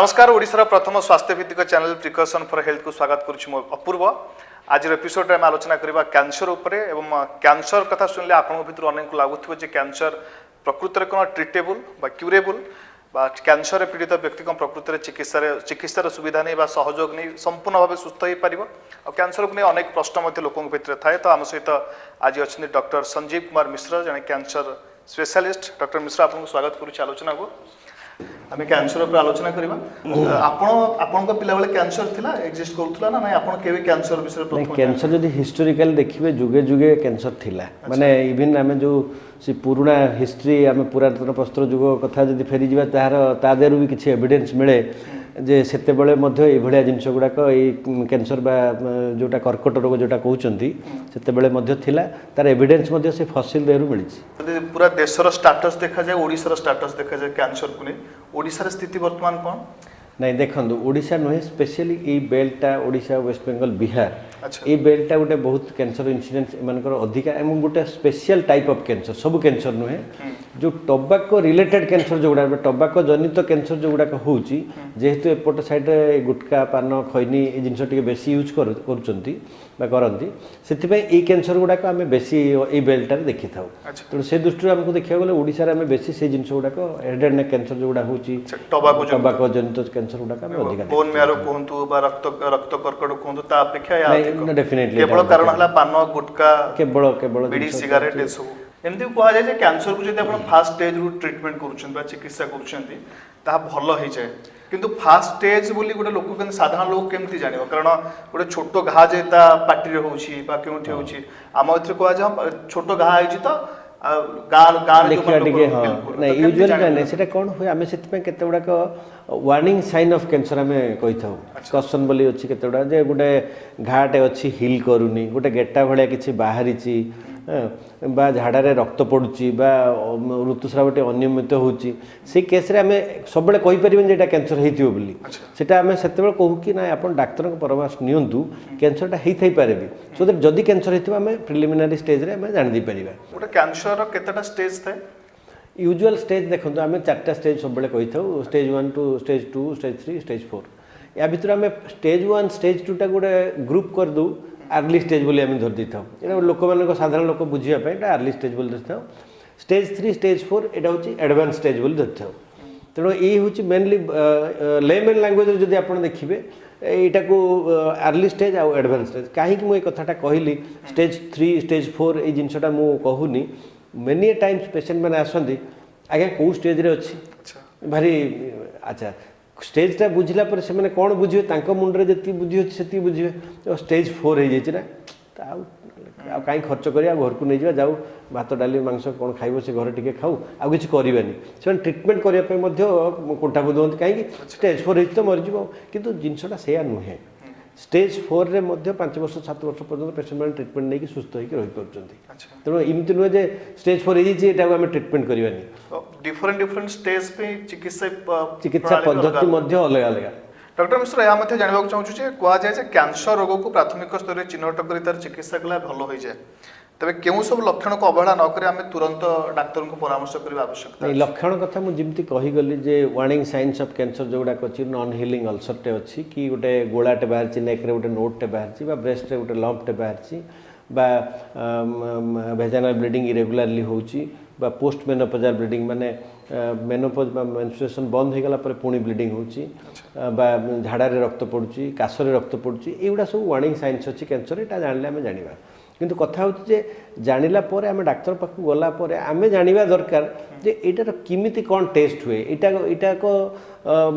नमस्कार ओडिशार प्रथम स्वास्थ्य भित्तिक चैनल प्रिकॉशन फॉर हेल्थ को स्वागत करुछि मो अपूर्व। आज एपिसोड में आलोचना करबा कैंसर उपरे एवं कैंसर कथा सुनले आपन भितर अनेक लागुथिबो जे कैंसर प्रकृति रे कोन ट्रीटेबल बा क्यूरेबल बा कैंसर पीड़ित व्यक्ति को प्रकृति चिकित्सार सुविधा नहीं सहयोग नहीं संपूर्ण भाव सुस्थ हो पार और कैंसर को नहीं अनेक प्रश्न लोकों भितर थाए। तो आम सहित आज अच्छा डॉक्टर संजीव कुमार मिश्र जड़े कैंसर स्पेशलिस्ट। डॉक्टर मिश्र आपको स्वागत करुच्ची आलोचना को। आम कैंसर पर आलोचना करबा। आपण पिला बेले कैंसर थिला एक्जिस्ट करथुला ना नहीं आपण केबे कैंसर विषय प्रथम कैंसर जदि हिस्टोरिकल देखिबे जुगे जुगे कैंसर थिला माने इवन आमे जो से पुराना हिस्ट्री आमे पुरातन प्रस्तर युग कथा जदि फेरी जिबा तार ता देरु भी किछि एविडेंस मिले जे सेते बेले मध्य ए भलिया जिंस गुडा को ए कैंसर बा जोटा कर्कट रोग जोटा कहउचंती सेते बेले मध्य थिला तार एविडेंस मध्य से फसिल देरु मिलिछि। पूरा देशर स्टेटस देखा जाए ओडिसा स्टेटस देखा जाए कैंसर को नहीं ओडिसा स्थिति वर्तमान कौन नहीं देखो ओडिशा नुहे स्पेशली ये बेल्टा ओडिशा वेस्ट बेंगल बिहार ये बेल्टा गोटे बहुत कैंसर इन्सीडेंस एमानकर अधिका एवं गोटे स्पेशल टाइप ऑफ कैंसर सब कैंसर नुहे जो टोबाको रिलेटेड कैंसर जो गुड़ा टोबाको जनित कैंसर जो गुड़ाक होची जेहेतु एपट साइड गुटका पान खैनी ये जिनस टिके बेसी यूज करचंती बा करंती सेतिपय ए कैंसर गुड़ाक आमे बेसी ए बेल्टार देखि थाउ। तो से दृष्टि हमको देखिया गले ओडिसा रे आमे बेसी से जिनस गुड़ाक हेड एंड नेक कैंसर जो गुड़ा होची टोबाको जनित कैंसर गुड़ाक आमे अधिका बोन मेरो कोहंतु बा रक्त कर्कट कोहंतु ता अपेक्षा या डेफिनेटली केवल कारण हला पान गुटका केवल बीड़ी सिगारेट ए सब एमती कहा जाए कैंसर को जब आप फास्ट स्टेज रु ट्रीटमेंट कर चिकित्सा कर भल हो जाए किंतु फास्ट स्टेज बोली गोटे लोक साधारण लोक केमती जानिबो कारण गोटे छोट घा जे पार्टी रे होउची बा केउठी होउची आम एथरे कहा जाए छोट घा आइची तो कौन आम से केतगुड़ा वार्निंग साइन ऑफ कैंसर आम कही था कसन बोली अच्छी केतगुड़ा जे गोटे घाटे अच्छी हिल करूनी गोटे गेटा भाया किसी बाहरी बा झाड़े रक्त पड़ुची बा ऋतुस्रावटे अनियमित होची से केस रे आमे सब कहि परिबेन जेटा कैंसर हेतियो बोली सेटा आमे सेतेबेल कहू कि ना आपण डाक्टर को परामर्श नियंतु कैंसरटा हेइ थाइ पारेबी सो दैट जदि कैंसर हेतिबा आमे प्रिलिमिनरी स्टेज रे आमे जानि दी परिबा। गोटे कैंसर रो केतेटा स्टेज थाए यूजुअल स्टेज देखंतु आमे चारटा स्टेज सब कहि थाउ stage 1 to stage 2 stage 3 stage 4 या भितर आमे स्टेज 1 स्टेज 2 टा गोटे ग्रुप कर दउ अर्ली स्टेज बोली आम धर दी था लोक मान साधारण लोक बुझापी अर्ली स्टेज बोली धरी था स्टेज 3 स्टेज 4 यहाँ हूँ एडवांस स्टेज बोली धरी था तेणु ये हूँ मेनली लेमन लैंग्वेज जब आप देखिए यहाँ को अर्ली स्टेज आउ एडवांस स्टेज कहीं मुझे कथाटा कहली स्टेज 3 स्टेज 4 ये जिनसा मुझे कहूनी मेनी टाइम्स पेसेंट मैंने आसती आज्ञा कौ स्टेज रे अच्छी भारी अच्छा स्टेजटा बुझला पर से मैंने कौन बुझे मुंडे जी बुझी अच्छे से बुझे स्टेज 4 हो जाए ना कहीं खर्च कर घर को नहीं जाऊ भात डाली मांस कौन खाइब से घर टे खाऊ आ कि करानी से ट्रिटमेंट करने कोठा को दौंती कहीं स्टेज 4 हो तो मरीज कितु जिनसा से नुहे स्टेज 4 रे मध्य 5 वर्ष 7 वर्ष पर्यटन पेसेंट मैंने ट्रिटमेंट नहीं सुस्थ होकर रही पार्टी तेणु एमती नुहे जे स्टेज 4 हो आम ट्रिटमेंट करवानी डिफरेंट डिफरेंट स्टेज पे चिकित्सा पद्धति अलग अलग। डॉक्टर मिश्र या जानवा चाहूँ कह जाए कैंसर रोग को प्राथमिक स्तर चिन्हट कर तार चिकित्सा कला भल हो जाए तबे केउ सब लक्षण को अवहेला न करे आमे तुरंत डाक्टर को परामर्श करबा आवश्यकता लक्षण कथा मु जिमती कहि गली जे वार्निंग साइंस ऑफ कैंसर जोडा कछि नॉन हीलिंग अल्सरटे अछि कि गोटे गोलाटे बाहर छि नेक रे गोटे नोटटे बाहर छि बा ब्रेस्ट रे गोटे लंपटे बाहर छि बा वेजाइनल ब्लीडिंग इरेगुलरली होछि बा पोस्ट मेनोपोजाल ब्लीडिंग माने मेनोपोज बा मेंस्ट्रुएशन बंद हो गला पर पुणी ब्लीडिंग होछि बा झाड़ा रे रक्त पडुछि कास रे रक्त पडुछि एउडा सब वार्निंग साइंस अछि कैंसर एटा जानले हमें जानिबा किंतु कथा होचे जानिला परे आमे डाक्टर पाखु गला परे आमे जानिबा दरकार जे एटार किमिति कोन टेस्ट हुए एटा को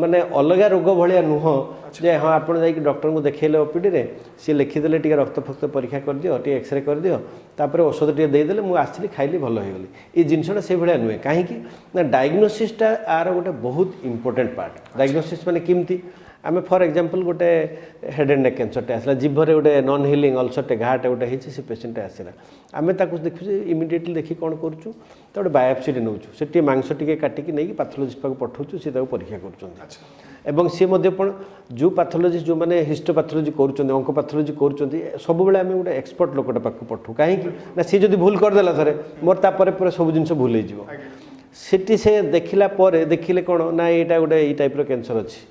माने अलगा रोग भलिया नुह जे हां आपण जाई डॉक्टर को देखेले ओपीडी रे से लिखि देले टिके रक्त फक्त परीक्षा कर दियो टिके एक्सरे कर दियो तापर औषध टिके दे देले मु आछली खाइली भल हो गली ए जिनसटा से भलिया नुहे काहे कि ना डायग्नोसिस टा आर गोटे बहुत इंपोर्टेंट पार्ट डायग्नोसिस माने किमिति आम फॉर एग्जांपल गोटे हेड एंड नेक कैंसरटे आसला जिभरे गोटे नॉन हीलिंग अल्सरटे घाटे गोटे होती से पेसेंट आसला आम ताकू देखु इमिडिएटली देखी कौन करूँ तो गोटे बायोप्सी नौ से मांस टी काटिकी नहीं पाथोलोजिस्ट पाक पठाऊँ सी परीक्षा कर सी जो पाथोलोजिस्ट जो मैंने हिस्टोपाथोलोजी कर अंकोपाथोलोजी कर सब आम गोटे एक्सपर्ट लोकटा पाक पठाऊ कहीं ना सी जो भूल करदेला थे मोर तापर सब जिन भूल हो से देखला देखिले कौन ना यहाँ गोटे टाइप कैंसर अच्छी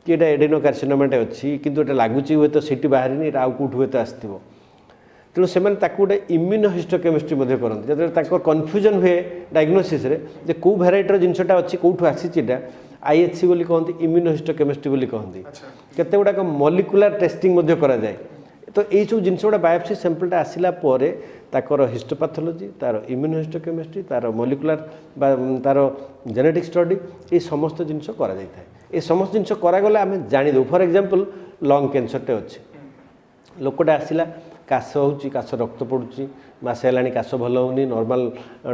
कि एटा एडेनोकार्सिनोमाटे अच्छी किंतु एटा लागुची हुए तो सीटी बाहरी एटा आउ कौट हुए तो आसो तेणु से गोटे इम्यूनोहिस्टोकेमिस्ट्री करते जो कन्फ्यूजन हुए डायग्नोसिस रे कौ भेराइटर जिनसा अच्छी कौटू आसीटा आईएचसी बोली कहते इम्यूनोहिस्टोकेमिस्ट्री बोली कहते केते गुड़ाक मलिकुलर टेस्टिंग करा जाए तो यही सब जिन गुड़ा बायोप्सी सैंपलटा आसला ताकर हिस्टोपैथोलॉजी तार इम्यूनोहिस्टोकेमिस्ट्री तार मलिकुलर तार जेनेटिक स्टडी ये समस्त जिनस करा जाए ये समस्त जिनस करागले आम जानीदे फॉर एग्जांपल लंग कैंसरटे अच्छे लोकटा आसला काश होश रक्त पड़ुची मसे है काश भल होनी नॉर्मल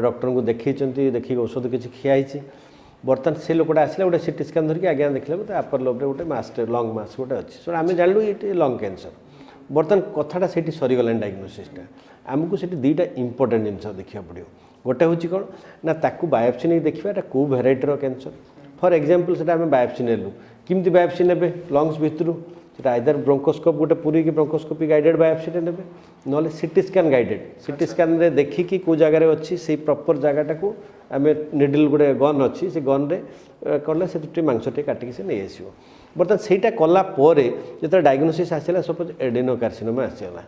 डॉक्टर को देखी औषध किसी खियाई बर्तमान से लोकटा आसला गोटे सीटी स्कैन धरिक आज्ञा देखले तो अपर लोब्रे गोटे मास लंग मास गोटे अच्छी सो आम जानलु ये लंग कैंसर बर्तमान कथाटा से सरीगला डायग्नोसिसटा आमको से दुईटा इंपोर्टेंट जिन देखा पड़ो गोटे हूँ कौन ना ताकू बायोप्सी नहीं देखा कौ भेराइटर कैंसर फॉर एग्जांपल से आम बायोप्सी नेलु किमती बायोप्सी ने लंग्स भितर से आइदर ब्रोंकोस्कोप गोटे पूरी की ब्रोंकोस्कोपी गाइडेड बायोप्सी ने ना CT scan guided CT scan रे देखिकी कौ जगार अच्छी से प्रॉपर जगटा को आम निडल गोटे गन अच्छी से गन रे कले से मांसटे काटिकी से नहीं आसो बर्तमान सहीटा कलापर जो डायग्नोसिस आसला सपोज एडेनोकार्सिनोमा आसगला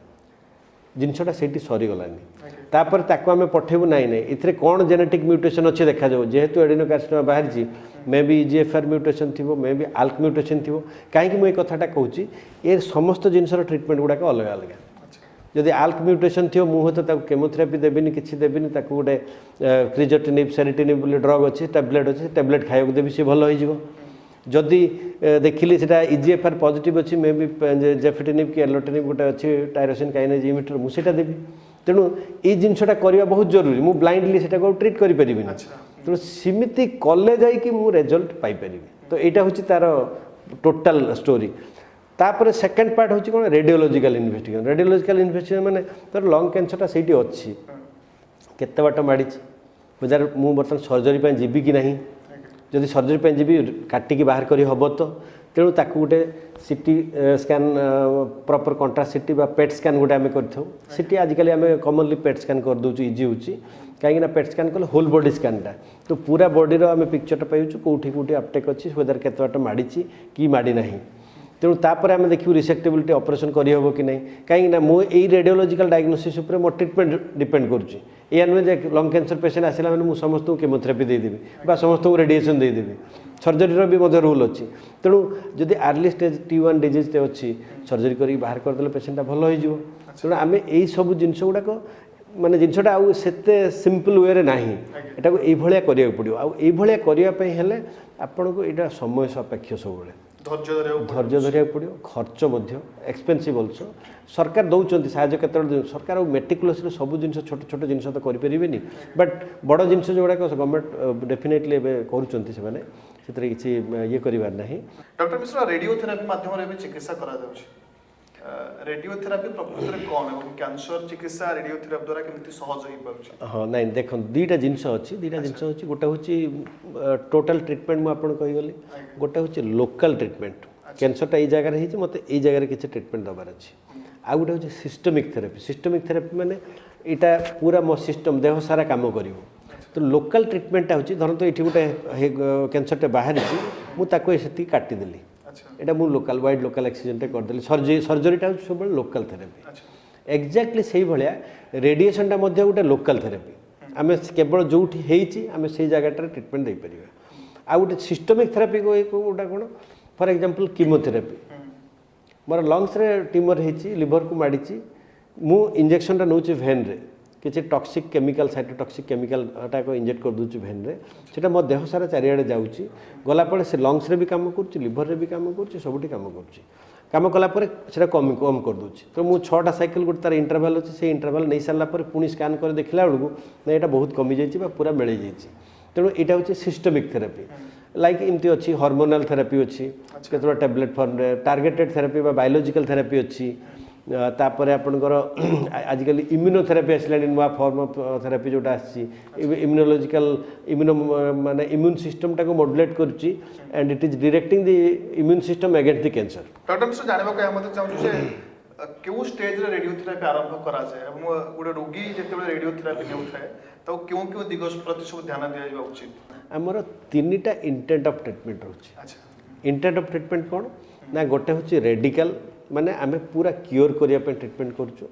जिनसटा से सरीगलानी तापर ताको आम पठेबू नाई नाई इथरे कौन जेनेटिक म्यूटेशन अच्छे देखा जाओ जेहेतु एडेनोकार्सिनोमा बाहरी मे बी EGFR म्यूटेशन थी मे बी ALK म्यूटेशन थी कहीं मुझे कथाटा कहूँ ये समस्त जिनसर ट्रिटमेंट गुड़ाक अलग अलग जदि ALK म्यूटेशन थी मुझे तो केमोथेरापी देवी किसी देवी गोटे क्रिजोटिनिब सेरिटिनिब ड्रग अच्छी टैबलेट अच्छी टैबलेट खाइक देवी सी भल हो जदि देखिली से EGFR पॉजिटिव अच्छी मे बी जेफिटिनिब कि एलोटिनिब गोटे अच्छी टायरोसिन काइनेज इमिटर मुझे देवी तेणु ये जिनसटा करवा बहुत जरूरी मु ब्लाइंडली से ट्रीट करें तेणु सीमित कले जाकि रिजल्ट पाइपर तो यहाँ हूँ तार टोटाल स्टोरी तापर सेकेंड पार्ट हूँ कौन रेडियोलॉजिकल इन्वेस्टिगेशन माने तार लंग कैंसरटा से अच्छी केते बाट माड़ी मुझे मु बर्तमान सर्जरी जीवी कि नहीं जदि सर्जरी जीवी काटिकी बाहर करी हम तो तेणु ताकू गोटे सीटी स्कैन प्रॉपर कंट्रास्ट सीटी बा पेट स्कैन गोटे आम कर सीटी आजिकल आम कॉमनली पेट स्कैन कर दूँ इजी होची कहीं पेट स्कैन कले होल बॉडी स्कैनटा तो पूरा बॉडीर आम पिक्चरटा पाइचु कौटी कौटी अपटेक अच्छी वेदर केते बाट माड़ी कि माड़ी ना तेणु तापर आम देखू रिसेक्टेबिलिटी ऑपरेशन करहब कि नहीं कहीं मुझे रेडियोलॉजिकल डायग्नोसिस उपर मो ट्रिटमेंट डिपेंड करुँच या नुहे जे लंग कैंसर पेसेंट आसला मैंने मुझे समस्त केमोथेरापी देदेवी बा समस्त रेडिएशन देदेवी सर्जरी भी रूल अच्छी तेणु जदि अर्ली स्टेज T1 डिजीज अच्छी सर्जरी कर बाहर करदे पेसेंटा भल हो तेणु आम यही सब जिनस गुड़ाक माने जिनसटा आउ सेते सिंपल वे रे नाही एटा को एई भलिया करिया पड़ियो आउ एई भलिया करिया पई हेले आपन को एटा समय सापेक्ष सब बेले धैर्य धरिया पड़ो खर्च एक्सपेनसिव अल्सो सरकार दौरान साहय केत सरकार मेटिकुलस सब जिन छोट छोट जिन तो करें बट बड़ जिन जोड़ाक गवर्नमेंट डेफिनेटली से किसी ये करार ना डॉक्टर मिश्रा रेडियोथेरापी माध्यम चिकित्सा करा रेडियोथेरापी प्रकृत में कौन है कैंसर चिकित्सा रेडियोथेरापी द्वारा केमती सहज हो पाउछ हाँ ना देख दुईटा जिनस अच्छी गोटे हूँ टोटाल ट्रिटमेंट मुझे कही गली गोटे हूँ लोकल ट्रिटमेंट कैंसरटा ये जगह है मत ये जगह किसी ट्रिटमेंट दबार अच्छी आ गोटे हूँ सिस्टमिक थेरापी माने यहाँ पूरा मो सिस्टम देह सारा काम कर तो लोकल ट्रिटमेंटा हूँ धरत तो ये गोटे कैंसरटे बाहरी मुझे काटिदेली एटा मु लोकल वाइड लोकल एक्सीडेंट करदेली सर्जरीटा सब लोकल थेरापी एक्जाक्टली से भाया रेडिएशनटा गोटे लोकल थेरापी आम केवल जो आम से जगह ट्रिटमेंट दे पार आ गोटे सिस्टमिक थेरापी गोटा कौन for example chemotherapy more lungs रे ट्यूमर होती लिवर को माड़ी मु इंजेक्शनटा नौ भेन रे किसी टॉक्सिक केमिकल साइटोटॉक्सिक केमिकल टाक इंजेक्ट कर दूची भेन रे सेटा मो देह सारा चारिआडे जाऊँगी गलापर से लंग्स रे भी काम कर लिवर रे भी काम कर सबुठी काम काम कलापर से कम कर दूची तो मुझे 6टा साइकिल गोटे तार इंटरवाल अच्छे से इंटरवाल नहीं सारा पुणी स्कान कर देखला बेलू ना यहाँ बहुत कमी जाइए पूरा मिल जाइए तेणु यहाँ हूँ सिस्टमिक थेरापी लाइक एमती अच्छी हार्मोनाल थेरापी अच्छी केतटा टैबलेट फॉर्म रे टार्गेटेड थेरापी बायोलॉजिकल थेरापी अच्छी तापर आपणकर आजिकल इम्यूनोथेरापी आसला नुआ फॉर्म ऑफ थेरापी जोटा इम्यूनोलॉजिकल इम्यूनो माने इम्यून सिस्टम टाको मॉड्यूलेट करुच्ची and it is directing the immune system against the cancer doctor Mishra जानबा को हम चाहू जे केउ स्टेज रे रेडियोथेरापी आरंभ करा जाए एवं गोटे रोगी जेतेबेले रेडियोथेरापी नेउथाय तो क्यों दिगस प्रति सब ध्यान दिया जावा उचित हमर 3टा इंटेंट ऑफ ट्रीटमेंट रहउची अच्छा इंटेंट ऑफ ट्रीटमेंट कौन ना गोटे हूँ रेडिकल माने आम पूरा क्योर करने ट्रीटमेंट करूँ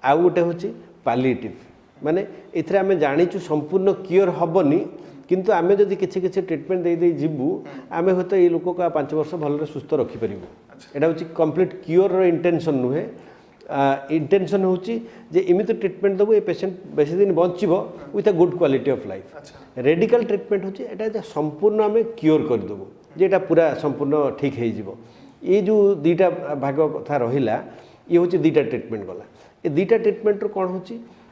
आउ गोटे हूँ पालिएटिव माने इथरे आम जाचु संपूर्ण क्योर हेनी किंतु आम जदि किसी किसी ट्रीटमेंट दे दे जीवु आम हूँ ये लोक को 5 वर्ष भल सुस्थ रखिपर यहाँ हूँ कंप्लीट क्योर इंटेंशन नुहे इंटेंशन हूँ जे इमित ट्रीटमेंट देवु ये पेसेंट बेसी दिन बचब with a good quality of life radical treatment हूँ यहाँ संपूर्ण आम क्योर करदेबू जेटा पूरा संपूर्ण ठीक हो ये जो दुईटा भाग कथा रहा ये हूँ दुईटा ट्रीटमेंट गला ये दुईटा ट्रीटमेंट कौन हो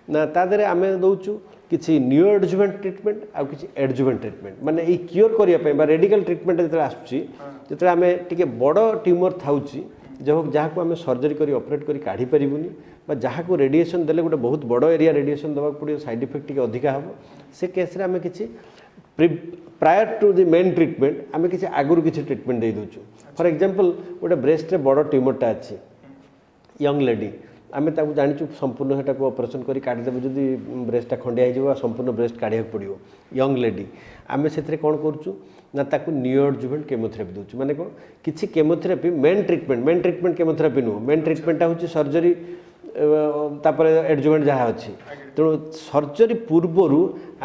ना तादे आम दौचु किसी न्यू एडजुवेंट ट्रीटमेंट आउ किसी एडजुवेंट ट्रीटमेंट माने ये क्योर करने रेडिकल ट्रीटमेंट जो आसुच्चे आम टे बड़ ट्यूमर थाउची जहाँ को आम सर्जरी कर ऑपरेट कर काढ़ी पारूनी जहाँ को रेडिएशन देले गोटे बहुत बड़ एरिया रेडिएशन देवाक पड़ो साइड इफेक्ट टी अधिका हम से केस आम किसी prior to the main treatment आम किसी आगुरी किसी ट्रीटमेंट दे दूँ फॉर एग्जांपल गोटे ब्रेस्ट रे बड़ ट्यूमरटा अच्छी यंग लेडी आम जाचु संपूर्ण सेटा ऑपरेशन कर काढ़ीदेव जदि ब्रेस्टा खंडिया हो संपूर्ण ब्रेस्ट काढ़ा पड़ो यंग लेडी आम से कौन करूँ ना ताकू न्यू एडजुवेंट केमोथेरापी दूँ माने कौन किसी केमोथेरापी मेन ट्रीटमेंट केमोथेरापी नुह मेन ट्रीटमेंटा हूँ सर्जरी तापर एडजुवेंट जहाँ अच्छी तेणु सर्जरी पूर्वर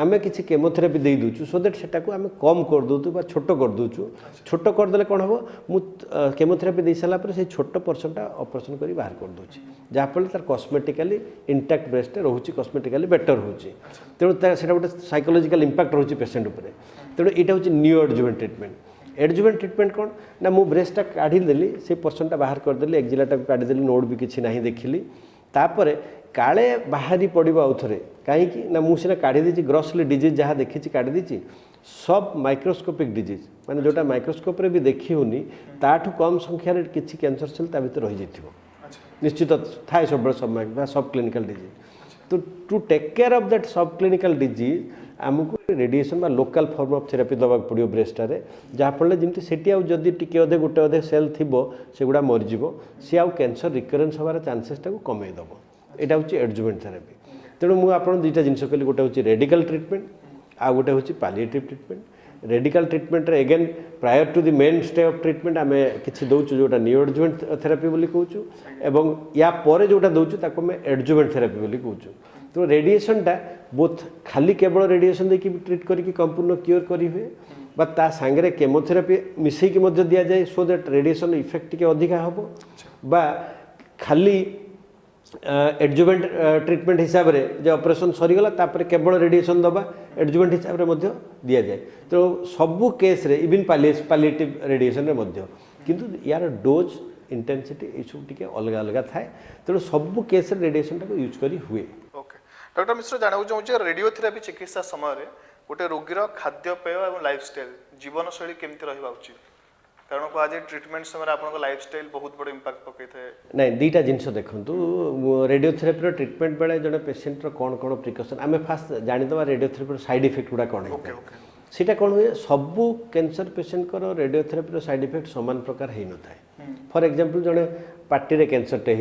आम किसी केमोथेरापी दे दूँ सो दैट सेटा को आम कम कर दूँ छोट कर दूँ छोट करदे कौन हम मु केमोथेरापी दे सारापर से छोट पर्सनटा ऑपरेशन कर बाहर कर दूँ जहाँफल तार कस्मेटिकाली इंटैक्ट ब्रेस्ट रोचे कस्मेटिकाली बेटर हो तेणु से गोटे साइकोलॉजिकल इंपैक्ट रोचे पेसेंट उपर तेणु यहाँ हूँ new adjuvant treatment adjuvant treatment कौन ना मु ब्रेस्टा काढ़ीदेली से पर्सनटा बाहर करदेली एक्जिलाटा काढ़ीदेली नोड भी किसी ना देखिली तापर काले बाहरी पड़ो आउ थे कहीं ना मुझे काढ़ी देती ग्रॉसली डिजीज जहाँ देखी काढ़ी देती सब माइक्रोस्कोपिक डिजीज माने जोटा माइक्रोस्कोप रे भी देखी होनी ताठू कम संख्यार किसी कैंसर सेल ता भीतर रही जाइथिबो निश्चित थाए सब सब क्लिनिकल डिजीज तो to take care of that सब क्लिनिकल डिजीज आमको radiation local form of therapy दबाक पड़ो ब्रेस्टारे जहाँफल जमी से आदि टी अधे गोटे अधे सेल थी से गुड़ा मरीज सी आउ कैंसर रिकरेन्स हमार चान्सेसटा कमेदेव यहाँ हूँ एडजुवेंट थेरापी तेणु मुझे दुईटा जिन कहली गोटे हूँ रेडिकल ट्रीटमेंट आ गोटे हूँ palliative treatment radical treatment again prior to the main stay of treatment आम कि दौचु जोटा न्यू एडजुवेंट थेरापी बोली कहूँ एवं या पर जोटा दौचु ताको आम एडजुवेंट थेरापी बोली कहूँ तो रेडिएशनटा बोथ खाली केवल रेडिएशन देखिए ट्रीट करके संपूर्ण क्योर करी हुए बा ता सांगरे केमोथेरापी मिसेकी मध्य दिया जाए so that radiation effect T अधिका हम बा खाली एडजुवेंट ट्रीटमेंट हिसाब से जो ऑपरेशन सरीगला तापर केवल रेडिएशन दबा एडजुवेंट हिसाब से दि जाए तो सबू केस रे इवन पालिएटिव रेडिएशन रे मध्य किंतु यार डोज इंटेंसिटी ये सब टी अलग अलग थाए तेणु सबू केस रेडिएशन टाक यूज करी हुए। ओके डॉक्टर मिश्र जानू चाहूँ रेडियोथेरापी चिकित्सा समय गोटे रोगीर खाद्यपेय और लाइफस्टाइल जीवनशैली केमती रहा उचित कारण कहुए ट्रिटमेंट समय आप लाइफस्टाइल बहुत बड़ इंपैक्ट पकई थाए नहीं दुईटा जिनस देखूँ रेडियोथेरापी ट्रिटमेंट बेले जो पेसेंटर कौन कौन प्रिकसन आम फास्ट जानीदे रेडियोथेरापी साइड इफेक्ट गुड़ा कौन है सीटा कौन हुए सबू cancer patient radiotherapy side effect सामान प्रकार हो न था फॉर एग्जांपल जड़े पार्टी कैंसरटे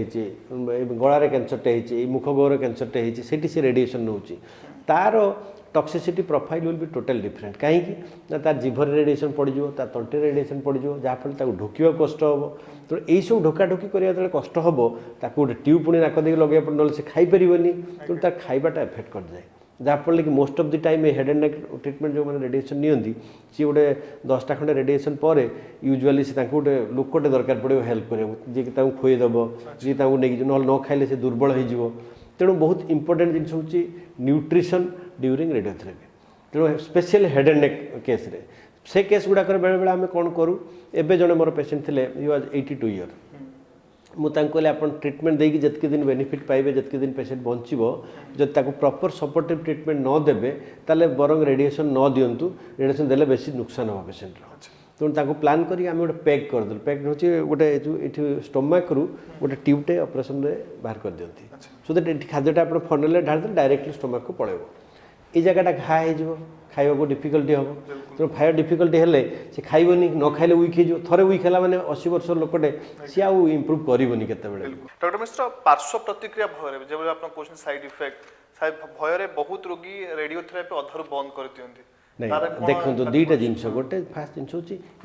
गलार कैंसरटे मुखगौर कैंसरटे से रेडिएशन नौ तार toxicity profile will be total different कहीं ना तार जीभर रेडिएशन पड़ो तार तंटे रेडिएशन पड़ो जहाँफल ढोका कष्ट हम तो यही सब ढोकाढोकी करने जो कष्ट हम ताकू गोटे ट्यूब पुणी नाक देके लगे ना से खाईपर तो तार खाइबाटा एफेक्ट कर जाए जहाँफल कि most of the time head and neck treatment जो मैंने रेडिएशन नियंती सी गोटे 10टा खंडे रेडिएशन पर यूजुअली से गोटे लोकटे दरकार पड़ो हेल्प कर जी खुएदेव जी नहीं न खाइले से दुर्बल हो तेणु बहुत इंपोर्टेंट जिन हूँ न्यूट्रिशन ड्यूरिंग रेडियोथेरापी तेणु special head and neck case रे से केस गुड़ाक बेले बेले आम कौन करूँ एवं जड़े मोर पेसेंट थे ही वाज 82 ईयर मुझे कहले आप ट्रिटमेंट देकी जितके दिन बेनिफिट पाइबे जितके दिन पेसेंट बंचो जब प्रॉपर सपोर्टिव ट्रीटमेंट न देबे ताले बरंग रेडिएशन न दिंतु रेडिएशन देले बेसी नुकसान हम पेसेंटर तेणु प्लान करी आम गोटे पैक करदेल पैक हूँ गोटे ये स्टोमाक रु गोटे ट्यूबटे ऑपरेशन रे बाहर कर दियंती सो दैट ये खाद्यटा आप फनल ढाल डायरेक्टली स्टोमाक को पड़ेब ये जगहटा घा हो खाइबा को डिफिकल्टी हम तेणु खाଇବା डिफिकल्टी हेले से खाइबनी न खाइले वीक हो थरे वीक है मैंने 80 वर्ष लोकटे सी आउ इम्प्रूव करबनी केतेबेले डॉक्टर मिश्र पार्श्व प्रतिक्रिया भय जब आप कहते साइड इफेक्ट भय बहुत रोगी रेडियोथेरापी अधारू बंद कर दियंती नहीं देखो दुईटा जिनस गोटे फास्ट जिनस हूँ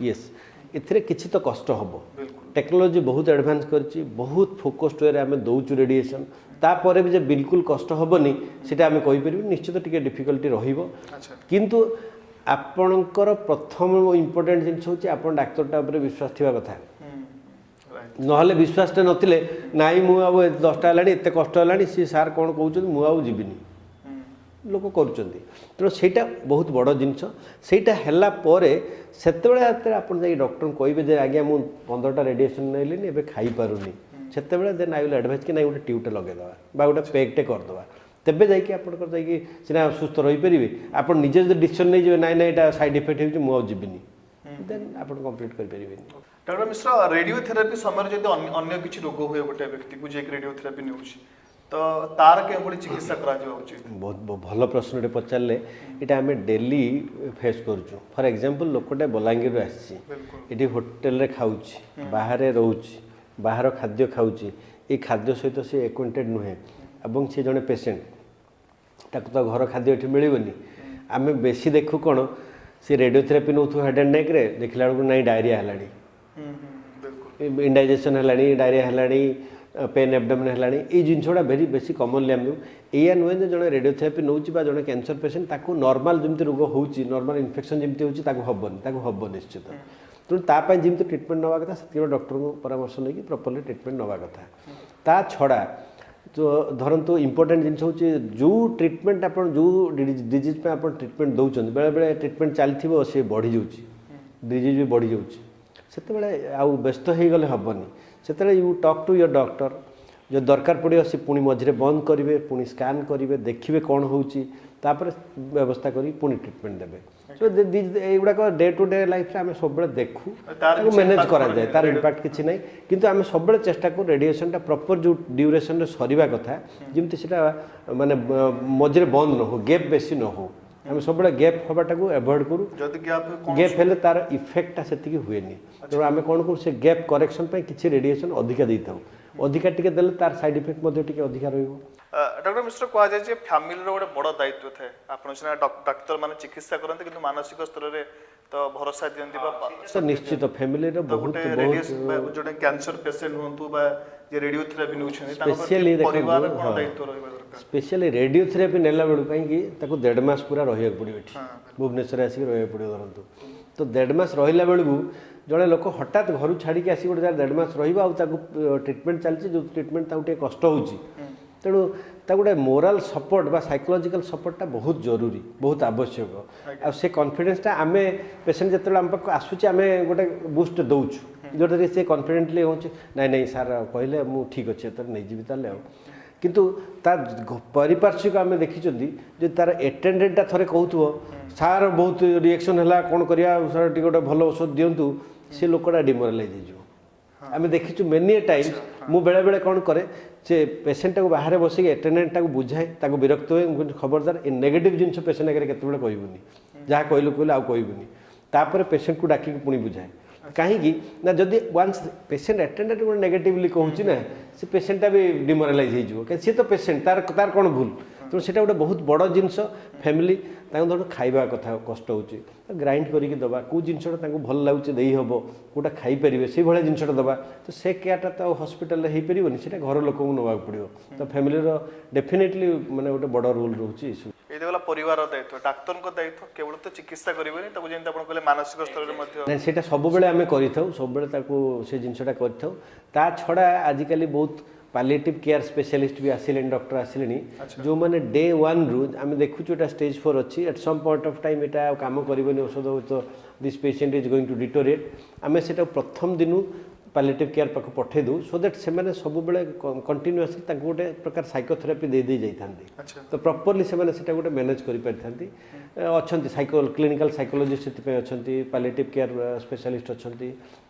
येस एथिरे किछि तो कष्ट हबो बिल्कुल टेक्नोलोजी बहुत एडवांस करछि बहुत फोकस्ड वे आम दौचु रेडिएशन तापर भी जे बिल्कुल कष्ट हेनी सेटा आम कहीपर निश्चित टी डिफिकल्टी रहिबो अच्छा किंतु आपणकर प्रथम इम्पोर्टेंट जिनिस होछि आपण डाक्तरटा ऊपर विश्वास थिबा कथा राइट नहले विश्वासटा नथिले नाई मु आउ 10टा हेलाणी एते कष्ट हेलाणी सी सार कोन कहउछन मु आउ जीविनी लोक करुँच तेणु ସେଇଟା बहुत बड़ जिनस ସେଇଟା ହେଲା ପରେ ସେତେବେଳେ ଆପଣ ଯାଇ ଡକ୍ଟର କହିବେ ଯେ ଆଜ୍ଞା ମୁଁ 15ଟା ରେଡ଼ିଏସନ୍ ନେଲିନି ଏବେ ଖାଇପାରୁନି ସେତେବେଳେ ଦେନ୍ ଆଇ ୱିଲ୍ ଆଡ଼ଭାଇସ୍ କି ନାଇଁ ଗୋଟେ ଟ୍ୟୁବ୍ଟେ ଲଗାଇଦେବା ବା ଗୋଟେ ପେଗ୍ଟେ କରିଦେବା ତେବେ ଯାଇକି ଆପଣଙ୍କର ଯାଇକି ସିନା ସୁସ୍ଥ ରହିପାରିବେ ଆପଣ ନିଜେ ଯଦି ଡିସିସନ୍ ନେଇଯିବେ ନାଇଁ ନାଇଁ ଏଇଟା ସାଇଡ୍ ଇଫେକ୍ଟ ହେଉଛି ମୁଁ ଆଉ ଯିବିନି ଦେନ୍ ଆପଣ କମ୍ପ୍ଲିଟ୍ କରିପାରିବେନି। डॉक्टर मिश्र रेडियोथेरापी समय जब अन्य किसी रोग हुए गोटे व्यक्ति को जाकर रेडियोथेरापी नेउछि तो तार के भली चिकित्सा करा जावा उचित बहुत भल प्रश्नटे पचारे यहाँ आम डेली फेस करुँ फॉर एग्जांपल लोकटे बलांगीर आसी ये होटेल रे खाऊची बाहर रोची बाहर खाद्य खाऊची ये खाद्य सहित सी एक्वेंटेड नुहे एवं सी जड़े पेसेंट ताको तो घर खाद्य ये मिलनी आम बेसी देखू कौन सी रेडियोथेरापी नौ हेड एंड नेक रे देखला बेलू ना डायरिया है इंडाइजेशन है डायरिया है पेन एबडोमेन है ये जिनसा भेरी बेसी कमनली आम या नुहे जो रेडियोथेरापी नौ जो कैंसर पेसेंट ताको नॉर्मल जमी रोग हो नॉर्मल इन्फेक्शन जमी हम निश्चित तेणु तापाई जमी ट्रिटमेंट नवा कथा से डॉक्टर को परामर्श नहीं प्रॉपर्ली ट्रिटमेंट नवा कथा ता छड़ा तो धरतु इंपोर्टेंट जिन हूँ जो ट्रिटमेंट आप जो डिजीज पे आप ट्रिटमेंट दौरान बेले बेले ट्रिटमेंट चलती सी बढ़ी जाऊँगी डिजीज भी बढ़ी जाऊँगी से आउ व्यस्त हो गले हेनी से you talk to your doctor जो दरकार पड़ो सी पुणी मझे बंद करेंगे पुणी स्कान करेंगे देखिए कौन होची व्यवस्था करी पुणी ट्रिटमेंट देवे सो युवाक डे टू डे लाइफ आम सब देखू मैनेज करा जाए तार इम्पैक्ट किसी ना किंतु आम सब चेष्टा करूँ रेडिएशनटा प्रॉपर जो ड्यूरेशन सरीवा कथा जमी से माने मझे बंद न हो गैप बेसी न हो आम सब गैप हवाटा को एवॉइड करूँ गैप हेले तार इफेक्टा से हुए तेणु आम कौन करूँ से गैप करेक्शन किसी रेडिएशन अधिका देता अधिका टिके देले तार साइड इफेक्ट अधिका रहिबो। डॉक्टर मिश्र कह जाए जे फैमिली रो गोटे बड़ दायित्व थाए आपण सिना डाक्टर माने चिकित्सा करते किंतु मानसिक स्तर रे तो भरोसा दियंती बा निश्चित फैमिली रो बहुत बहुत जोटे कैंसर पेशेंट होंतु बा जे रेडियोथेरापी नउछन स्पेशली परिवार कोन दायित्व रहबा दरकार स्पेशली रेडियोथेरापी नेला बेलू कहीं ताको 1.5 मास पूरा रहिया पड़ियो एठी भुवनेश्वर आसी रहिया पड़ियो धरंतु तो 1.5 मास रहिला बेलू जड़े लोक हठात घर छाड़ी आसी गोटे 1.5 मास रहा ट्रिटमेंट चलती जो ट्रिटमेंट कष्ट हो तेणु गोटे मोराल सपोर्ट बा साइकोलॉजिकल सपोर्टटा बहुत जरूरी बहुत आवश्यक आ से कॉन्फिडेंसटा आम पेसेंट जो आम पाक आसूँ आम गोटे बुस्ट दौचु जोटे से कॉन्फिडेंटली हो नाई नाई सार कहले मु ठीक अच्छे तो नहीं जी ताले किंतु तार परिपार्श्विक आम देखी जो तार एटेंडेंटा थरे कहूथो सार बहुत रिएक्शन है कौन करिया सार टी गोटे भल औषध दिंतु से लोकटा डिमोरालाइज हो आम देखीचु मेनी टाइम मु बेले बेले कौन करे से पेसेंट को बाहर बसिक एटेंडेंटा को बुझाए ताको विरक्त हुए खबरदार ए नेगेटिव जिन पेसेंट आगे केतबेले कहबुनी जहाँ कहलु कहले आउ कहबुनी तापर पेसेंट को डाकी पुणी बुझाए कहीं ना जदि वंस पेसेंट एटेंडेंट गोटे नेगेटिवली कहूँ ना से पेसेंटा भी डिमोरालाइज हो सी तो पेसेंट तार तार कौन भूल तेणु से गोटे बहुत बड़ जिनस फैमिली धर खाଇବା कथा कष्ट हो ग्राइंड करके दबा कौ जिनसा भल लगुच हम कौटा खाईपर से भाया जिनसा दबा तो से केयरटा तो हस्पिटाल हो पारनि से घर लोक नवा पड़ो तो फैमिली डेफिनेटली माने गोटे बड़ रोल रोचे ये गला परिवार दायित्व डाक्तर को दायित्व केवल तो चिकित्सा करेंगे ताको जेंता आपण कहले मानसिक स्तर रे मध्य नहीं सेटा सब बेले आमे करिथौ सब बेले ताको से जिनसटा करिथौ ता छडा आजिकली बहुत पालिएटिव केयर स्पेशलिस्ट भी आसिले डॉक्टर आसिले जो माने डे 1 रु आमे देखुछु एटा स्टेज 4 अछि at some point of time एटा काम करबनी औषध तो this patient is going to deteriorate आमे सेटा प्रथम दिनु पालिएटिव केयर पाक पठे दो सो दैट से माने सब बेले कंटीन्यूअसली ताको गोटे प्रकार साइकोथेरापी दे दे जाइथांती तो प्रॉपर्ली से माने सेटा गोटे मैनेज करि पारथांती अच्छी क्लिनिकल साइकोलॉजिस्ट से अच्छी पालिएटिव केयर स्पेशलिस्ट अच्छा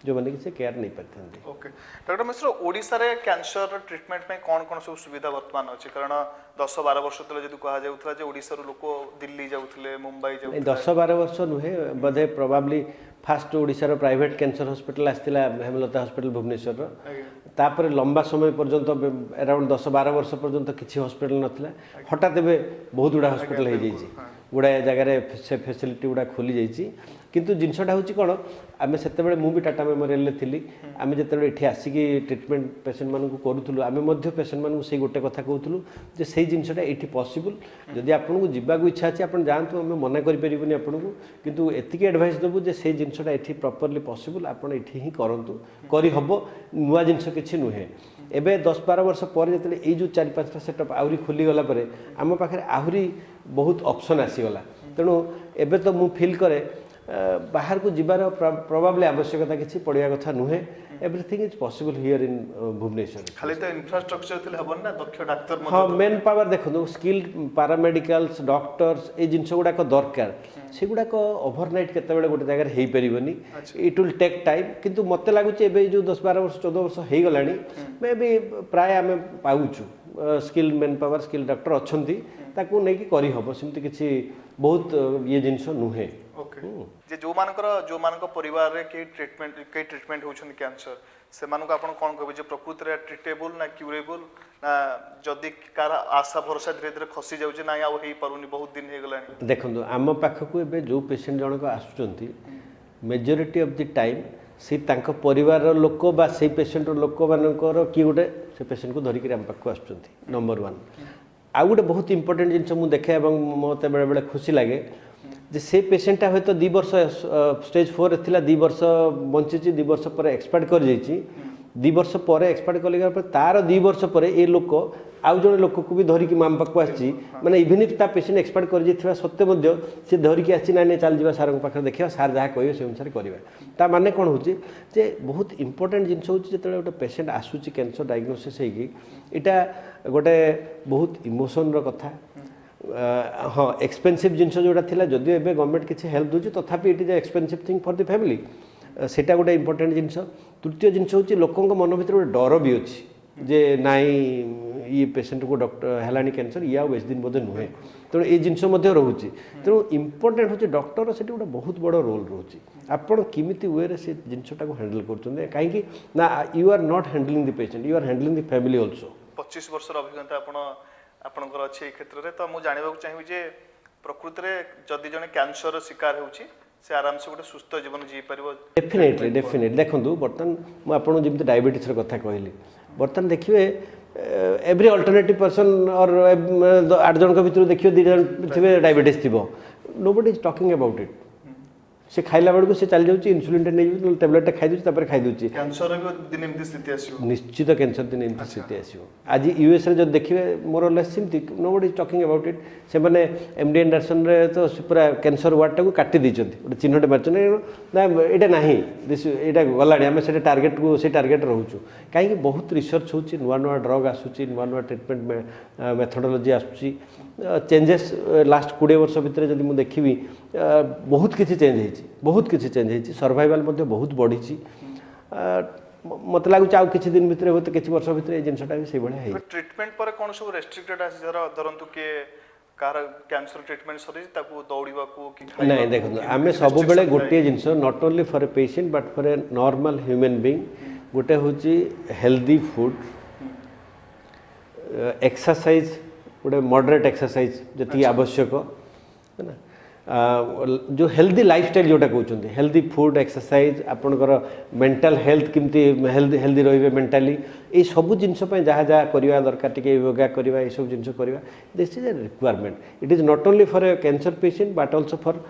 जो मैंने से केयर नहीं पारथांती। ओके डॉक्टर मिश्र ओडिसा रे कैंसर ट्रीटमेंट में कौन कौन सब सुविधा वर्तमान अछि कारण 10-12 वर्ष तले जदि कहा जाउथला जे ओडिसा रो लोक दिल्ली जाउथले मुंबई जाउथले 10-12 वर्ष नुहे बधे प्रोबेबली फास्ट ओडिसा रो प्राइवेट कैंसर हॉस्पिटल आस्तिला हेमलता हॉस्पिटल भुवनेश्वर रो तापर लंबा समय पर्यंत अराउंड 10-12 वर्ष पर्यंत किसी हॉस्पिटल नथिला हठात एबे बहुत गुडा हॉस्पिटल हो जाइए गुड़ाए जगार से फैसिलिटी गुड़ा खोली जाइए किंतु जिनसटा हूँ कौन आम से मुझे टाटा मेमोरियल थी आम जो ये आसिक ट्रिटमेंट पेसेंट मानक करूँ आम पेसेंट मानक से गोटे कथा कहूँ जे से जिनसटा ये पॉसिबल जदि आपको जावाक इच्छा अच्छे आप जातु आम मना करें आपको किंतु एतिकी एडवाइस देवु जे से जिनसटा ये प्रॉपर्ली पॉसिबल आप ही करूँ करहब नुआ जिनस किसी नुहे एबे 10-12 वर्ष पर जो जो 4-5टा सेटअप आहरी खोलीगला आम पाखे आहरी बहुत ऑप्शन आसीगला तेणु एबे तो मु फील करे बाहर को जीवार प्रोबेबली आवश्यकता किसी पड़िया कथा नुहे everything is possible here in Bhubaneswar खाली तो इंफ्रास्ट्रक्चर थिले हबन ना दक्ष डाक्टर हाँ मेन पावर देखो स्किल्ड पैरामेडिकल्स डॉक्टर्स ये जिनस गुड़ाक दरकार से गुड़ाक ओवरनाइट केतेबेले गोटे जगह हो पारिबनी इट विल टेक टाइम किंतु मते लागुच एबे जो 10-12 वर्ष 14 वर्ष हो गलानी मे भी प्राय आम पाउछु skilled manpower skilled doctor अच्छी ताकू नहीं कि करहब सेमती किसी बहुत ये जिनस नुहे ओके जे जो मानकर परिवार रे के ट्रीटमेंट होछन कैंसर से मानक आपण कोन कहबे जे प्रकृति रे ट्रीटेबल ना क्यूरेबल ना जदी कार आशा भरोसा धीरे धीरे खसी जाउ जे ना आ होई पारुनी बहुत दिन हे गलानी देखंतु आम पाखकू एबे जो पेशेंट जनक आसुचंती मेजॉरिटी ऑफ द टाइम से तांको परिवार लोक बा से पेशेंट लोक मानकर कि गोटे से पेशेंट को धरिक आम पाखकू आसुचंती नंबर 1 आउ गोटे बहुत इंपोर्टेंट जिनस मु देखे मत बेले बेले खुशी लगे जे से पेशेंटा हे तो 2 वर्ष स्टेज 4 थिला 2 वर्ष बंची 2 वर्ष पर एक्सपायर कर जाइए 2 वर्ष पर एक्सपायर कर तार 2 वर्ष पर ये लोक आउ जड़े लोक को भी धरिकी माम पाक आसी माने इवन इफ ता पेशेंट एक्सपायर कर जाइथिबा सत्ते मध्ये से धरिकी आसी ना चल जा सार पाखे देखा सार जहाँ कहे से अनुसार करवा ता माने कौन हो बहुत इंपोर्टेंट जिनस हो गोटे पेशेंट आसूची कैंसर डायग्नोसिस होगी इटा गोटे बहुत इमोशन कथा हाँ एक्सपेंसिव जिनस जोड़ा थिला जदियो एबे गवर्नमेंट किसी हेल्प दूची तथापि it is expensive thing for the family सेटा गोटे इंपोर्टेंट जिनस तृतीय जिनस होची लोकंक मन भीतर गोटे डर भी अच्छी जे नाई ये पेशेंट को डॉक्टर हेलानी कैंसर या बेस दिन बोधे नुहे तेणु ये जिनस रोचे तेणु इंपोर्टेंट होची डॉक्टर से गोटे बहुत बड़ रोल रोचे आपड़ किमिति वे से जिनसटा को हैंडल कर कहीं ना you are not handling the patient you are handling the family also 25 वर्ष अभिज्ञता आपणकर अच्छे क्षेत्र में तो मुझे जानवाक चाहिए जे प्रकृति में जदि जड़े कैंसर शिकार होची से आराम से गोटे सुस्थ जीवन जी पार डेफिनेटली देखो बर्तमान मुझे जमी डायबिटीज कथा कहली बर्तमान देखिए एवरी अल्टरनेटिव पर्सन और 8 जन भर देखिए 2 जन थे डायबिटीज थी nobody is talking about it से खाइला बेलू से चल जाऊँ इनसुलिन नहीं टैबलेट खाई दूसरी खाई दूसरी कैंसर दिन एमती स्थिति आसो निश्चित कैंसर दिन एमती स्थिति आसो आज यूएस रे जो देखिए मोर लेस सेमती nobody is talking about it से मैंने एमडी एंडरसन रे तो पूरा कैंसर वार्ड टाक काटी देइछन्ती गोटे चिन्हटे मार्चन ना नहीं यहाँ गला आम से टार्गेट को से टार्गेट रोचु कहीं बहुत रिसर्च होची नुआ नुआ ड्रग आसूची नुआ नुआ ट्रिटमेंट मेथोडोलोजी आसूची चेंजेस लास्ट 20 वर्ष भितर जब मुझे देखी बहुत किसी चेंज होती सर्वाइवल बहुत बढ़ी मत लगुच आउ किसी दिन भितर तो किसी वर्ष भितर जिनसटा भी से भाई ट्रीटमेंट पर कौन सब रेस्ट्रिक्टेड आसी धरंतु के कार कैंसर ट्रीटमेंट सरी ताकू दौड़वा को नहीं देखो आम सब बेले गोटे जिनस not only for a patient but for a normal human being गोटे हूँ हेल्दी फूड एक्सरसाइज गोटे मॉडरेट एक्सरसाइज जी आवश्यक है ना जो हेल्दी लाइफस्टाइल जोटा कहते हेल्दी फूड एक्सरसाइज आपणकर मेंटल हेल्थ किमती हेल्दी रे मेंटाली ये सब जिनस जहाँ जहाँ करवा दरकार टे योगा करवा ये सब जिनस करवा this is a requirement it is not only for A cancer patient but also for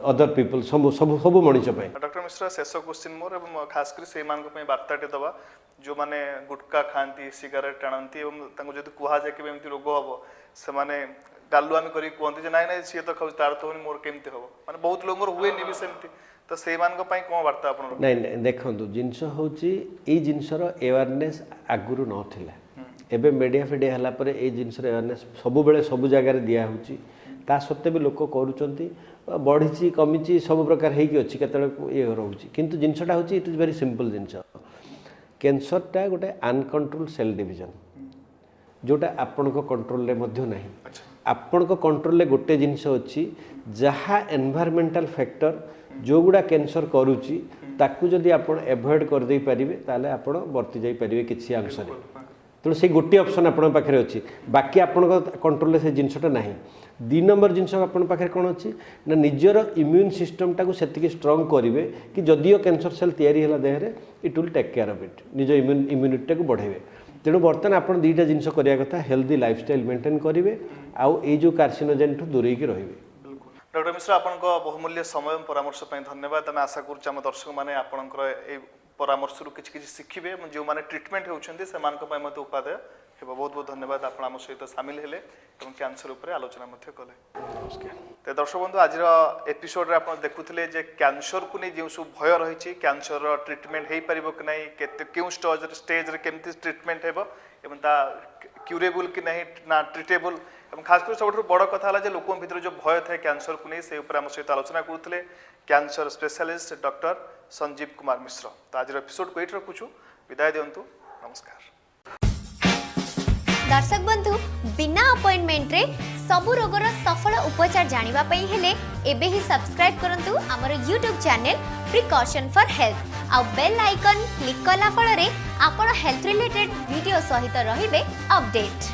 other people सब सब सब मनीष डॉक्टर मिश्रा शेष क्वेश्चन मोर खास कर से वार्ताटे दवा जो माने गुटखा खाती सिगारेट टाणती जब कहुए कि एमती रोग हम से गालुआमी करी कहते ना ना सी तो खाऊ तार तो मोर केमती हम माने बहुत लोग हुए भी सेमती तो से कौन वार्ता आप नहीं देखो जिनस हूँ ये जिनसर एवारनेस आगुरी नाला एबे मीडिया फिडिया है ये जिनसर एवारनेस सब बेले सब जगार दिहूँ ता सत्वे भी लोक करुँच बढ़ी कमी सब प्रकार होती ये रोचे किंतु जिनसटा हूँ इट इज वेरी सिंपल जिनस कैंसरटा गोटे अनकंट्रोल सेल डिविजन जोटा आपण कंट्रोल नहीं आपण कंट्रोल गोटे जिनस अच्छी जहाँ एनवायरमेंटल फैक्टर जो गुड़ा कैंसर करुच्ची ताकू जदि आपण एवॉइड कर दे पारिबे ताले आपण बर्ती जाई पारिबे किछि अंश रे तेणु से गोटे ऑप्शन आपण पाखे अच्छी बाकी आपण कंट्रोल से जिनसटा नहीं 2 नंबर जिनस आपण पाखे कौन अच्छी ना निजर इम्यून सिस्टम टाक से स्ट्रंग करेंगे कि जदियो कैंसर सेल या देहरे it will take care of it निज इम्यूनिटी को बढ़ेबे तेणु बर्तमान आप 2टा जिनस करिया कथा हेल्दी लाइफस्टाइल मेंटेन करेंगे आउ ए जो कार्सिनोजेन ठू दूरे की रहिबे। डॉक्टर मिश्र आपण बहुमूल्य समय परामर्श धन्यवाद। आम आशा करुँ आम दर्शक मैंने आपंकर परामर्श किसी शिखिबे जो मैंने ट्रिटमेंट होउछन्ती सेमान उपादेय हेबो। बहुत बहुत धन्यवाद आपण आम सहित सामिल हेले एवं कैंसर उपरे आलोचना मध्य कले। नमस्कार। तो दर्शक बंधु आज एपिसोड रे आपण देखुथिले जे कैंसर को नहीं जो सब भय रही कैंसर ट्रिटमेंट हो पार कि नहीं क्यों स्टेज रे केमती ट्रिटमेंट हेबो एवं ता क्यूरेबल कि नहीं ना ट्रिटेबल एवं खास कर सब बड़ कथा है लोक भर जो भय थाए कैंसर को नहीं से आम सहित आलोचना करुले cancer specialist doctor Sanjeev Kumar Mishra. तो आज एपिसोड को ये रखुचु विदाय दिंतु नमस्कार। दर्शक बंधु बिना अपॉइंटमेंट रे सबु रोगर सफल उपचार जानिबा पई हेले एबे ही सब्सक्राइब करंतु हमर YouTube channel precaution for health आ बेल आइकन क्लिक कला फल रे आपण हेल्थ रिलेटेड वीडियो सहित रहिबे अपडेट।